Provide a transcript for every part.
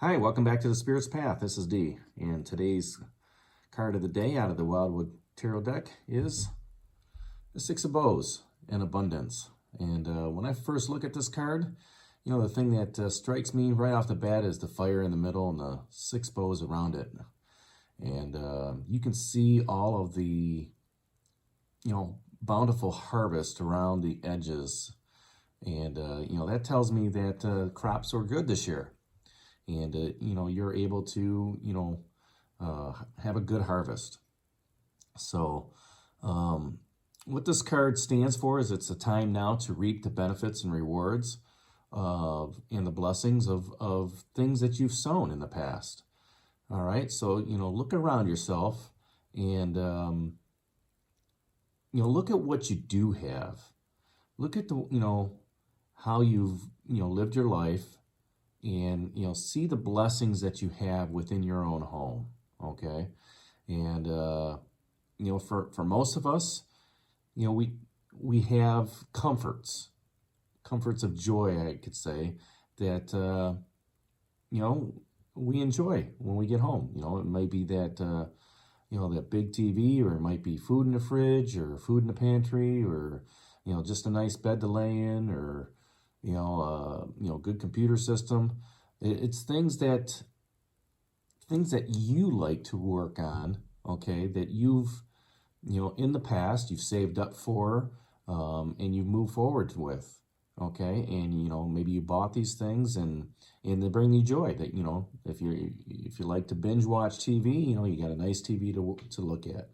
Hi, welcome back to the Spirit's Path. This is D, and today's card of the day out of the Wildwood Tarot deck is the Six of Bows and Abundance. And when I first look at this card, the thing that strikes me right off the bat is the fire in the middle and the six bows around it. And you can see all of the, bountiful harvest around the edges. And, that tells me that crops were good this year. And, you're able to, have a good harvest. So what this card stands for is it's a time now to reap the benefits and rewards and the blessings of things that you've sown in the past. All right, so, look around yourself and, look at what you do have. Look at the, how you've, lived your life. And, see the blessings that you have within your own home, okay? And, for most of us, we have comforts of joy, I could say, that, we enjoy when we get home. It might be that, that big TV, or it might be food in the fridge, or food in the pantry, or, just a nice bed to lay in, or, good computer system. It's things that you like to work on, okay, that you've, in the past, you've saved up for, and you've moved forward with, okay, and, maybe you bought these things and they bring you joy. That, if you like to binge watch TV, you got a nice TV to look at,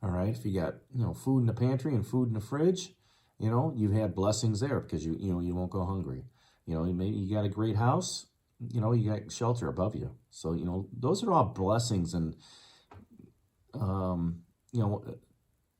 all right. If you got, food in the pantry and food in the fridge, you've had blessings there because you won't go hungry. Maybe you got a great house, you got shelter above you. So, those are all blessings. And,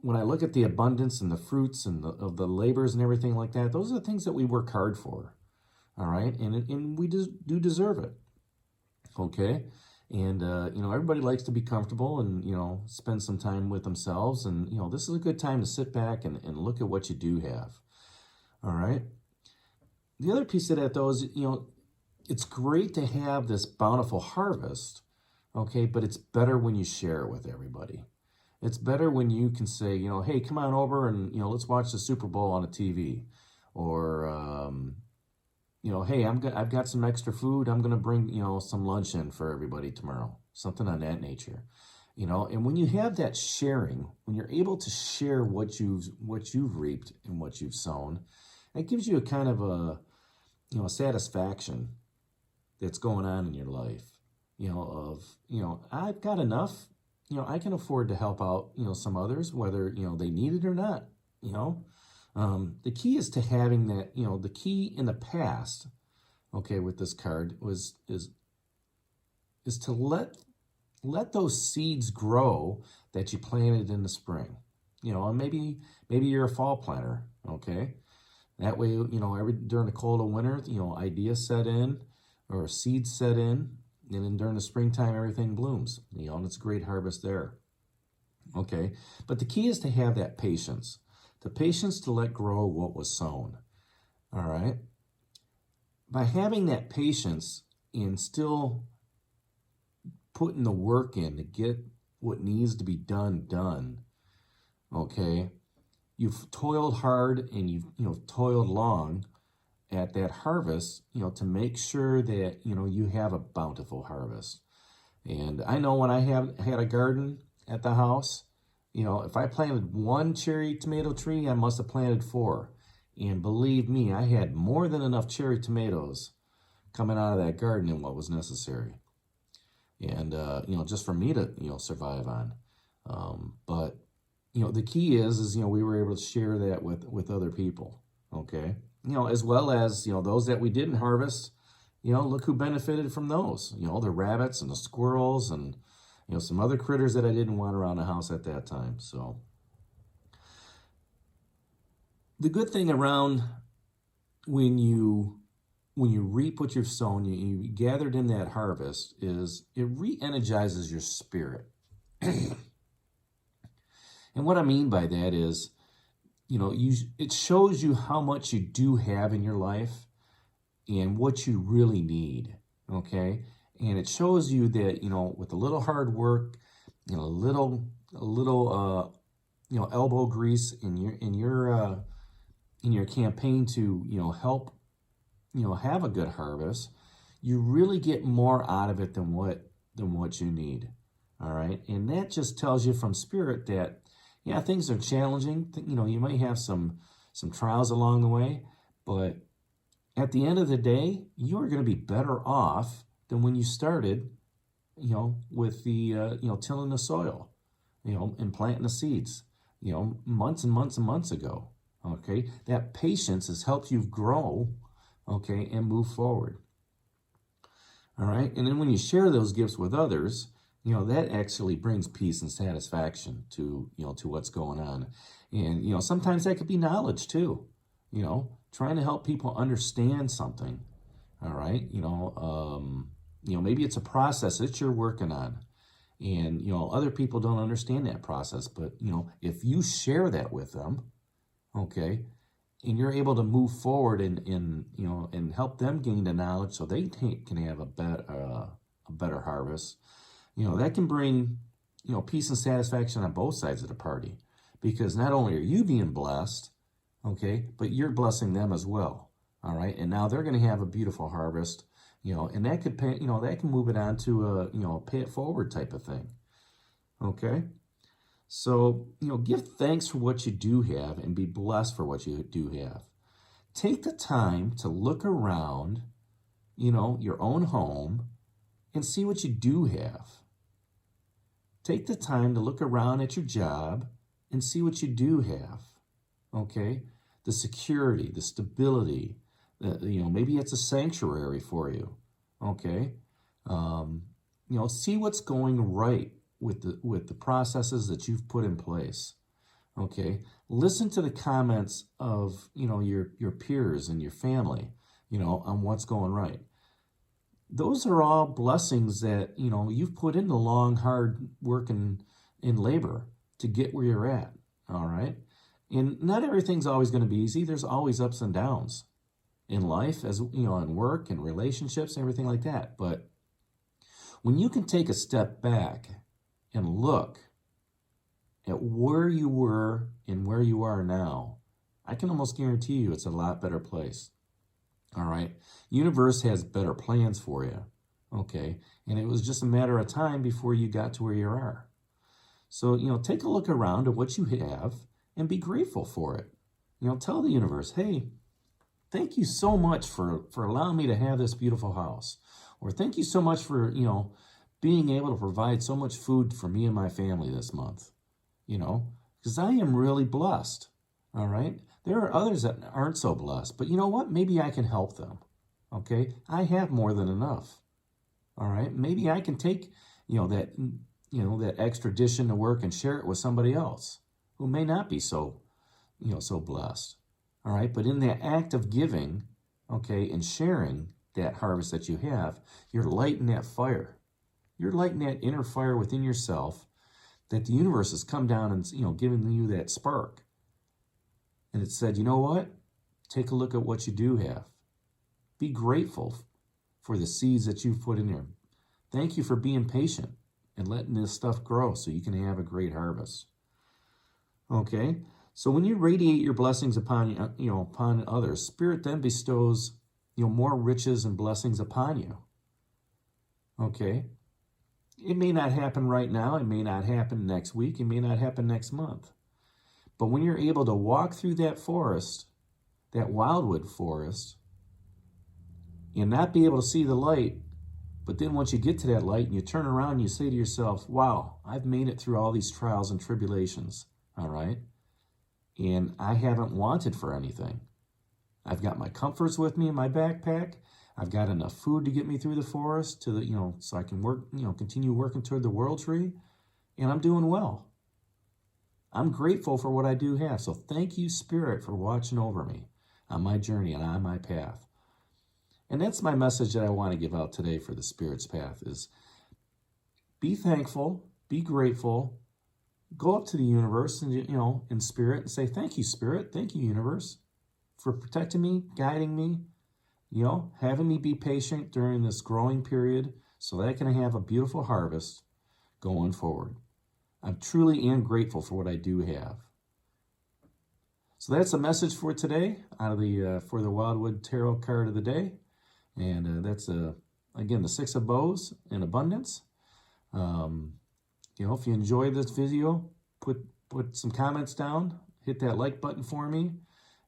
when I look at the abundance and the fruits and of the labors and everything like that, those are the things that we work hard for. All right. And we do deserve it. Okay. And, everybody likes to be comfortable and, spend some time with themselves. And, this is a good time to sit back and look at what you do have. All right. The other piece of that, though, is, it's great to have this bountiful harvest. Okay. But it's better when you share it with everybody. It's better when you can say, hey, come on over and, let's watch the Super Bowl on a TV. Or, hey, I've got some extra food. I'm going to bring, some lunch in for everybody tomorrow. Something on that nature, and when you have that sharing, when you're able to share what you've reaped and what you've sown, it gives you a kind of a satisfaction that's going on in your life, I've got enough, I can afford to help out, some others, whether, they need it or not, the key is to having that, the key in the past, okay, with this card is to let those seeds grow that you planted in the spring, and maybe you're a fall planter, okay? That way, during the cold of winter, ideas set in or seeds set in, and then during the springtime, everything blooms, and it's a great harvest there, okay? But the key is to have that patience. The patience to let grow what was sown, all right? By having that patience and still putting the work in to get what needs to be done, okay? You've toiled hard and you've toiled long at that harvest, to make sure that, you have a bountiful harvest. And I know when I had a garden at the house, if I planted one cherry tomato tree, I must have planted 4. And believe me, I had more than enough cherry tomatoes coming out of that garden than what was necessary. And, just for me to, survive on. But, the key is, we were able to share that with other people, okay? As well as, those that we didn't harvest, look who benefited from those, the rabbits and the squirrels and, some other critters that I didn't want around the house at that time. So the good thing around when you reap what you've sown, you gathered in that harvest, is it re-energizes your spirit. And what I mean by that is, it shows you how much you do have in your life and what you really need, okay? And it shows you that, with a little hard work, a little elbow grease in your campaign to, help, have a good harvest, you really get more out of it than what you need. All right. And that just tells you from spirit that, yeah, things are challenging. You might have some trials along the way, but at the end of the day, you are going to be better off than when you started, with the, tilling the soil, and planting the seeds, months and months and months ago. Okay. That patience has helped you grow, okay, and move forward. All right. And then when you share those gifts with others, that actually brings peace and satisfaction to, to what's going on. And, sometimes that could be knowledge too, trying to help people understand something. All right. Maybe it's a process that you're working on and, other people don't understand that process, but, if you share that with them, okay, and you're able to move forward and help them gain the knowledge so they can have a better harvest, that can bring, peace and satisfaction on both sides of the party, because not only are you being blessed, okay, but you're blessing them as well. All right. And now they're going to have a beautiful harvest, and that could pay, that can move it on to a pay it forward type of thing. Okay. So, give thanks for what you do have and be blessed for what you do have. Take the time to look around, your own home and see what you do have. Take the time to look around at your job and see what you do have. Okay? The security, the stability, maybe it's a sanctuary for you. Okay? See what's going right with the processes that you've put in place. Okay? Listen to the comments of, your peers and your family, on what's going right. Those are all blessings that, you've put in the long, hard work and labor to get where you're at. All right? And not everything's always going to be easy. There's always ups and downs in life, as in work and relationships and everything like that. But when you can take a step back and look at where you were and where you are now, I can almost guarantee you it's a lot better place. All right. Universe has better plans for you. Okay. And it was just a matter of time before you got to where you are. So, take a look around at what you have and be grateful for it. Tell the universe, hey, thank you so much for allowing me to have this beautiful house. Or thank you so much for, being able to provide so much food for me and my family this month. Because I am really blessed. All right. There are others that aren't so blessed, but you know what? Maybe I can help them. Okay. I have more than enough. All right. Maybe I can take, that extra dish into work and share it with somebody else who may not be so blessed. All right. But in that act of giving, okay, and sharing that harvest that you have, you're lighting that fire. You're lighting that inner fire within yourself that the universe has come down and, giving you that spark. And it said, you know what? Take a look at what you do have. Be grateful for the seeds that you've put in there. Thank you for being patient and letting this stuff grow so you can have a great harvest. Okay? So when you radiate your blessings upon upon others, Spirit then bestows, more riches and blessings upon you. Okay? It may not happen right now. It may not happen next week. It may not happen next month. But when you're able to walk through that forest, that wildwood forest, and not be able to see the light, but then once you get to that light and you turn around and you say to yourself, wow, I've made it through all these trials and tribulations, all right? And I haven't wanted for anything. I've got my comforts with me in my backpack. I've got enough food to get me through the forest so I can work, continue working toward the world tree, and I'm doing well. I'm grateful for what I do have. So thank you, Spirit, for watching over me on my journey and on my path. And that's my message that I want to give out today for the Spirit's path is be thankful, be grateful, go up to the universe and, in spirit and say, thank you, Spirit. Thank you, universe, for protecting me, guiding me, having me be patient during this growing period so that I can have a beautiful harvest going forward. I truly am grateful for what I do have. So that's the message for today out of the for the Wildwood Tarot card of the day. And that's, again, the Six of Bows in abundance. You know, if you enjoyed this video, put some comments down, hit that like button for me,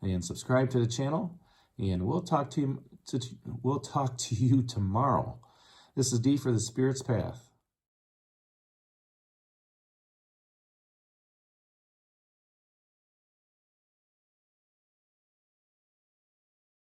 and subscribe to the channel. And we'll talk to you tomorrow. This is D for the Spirit's Path.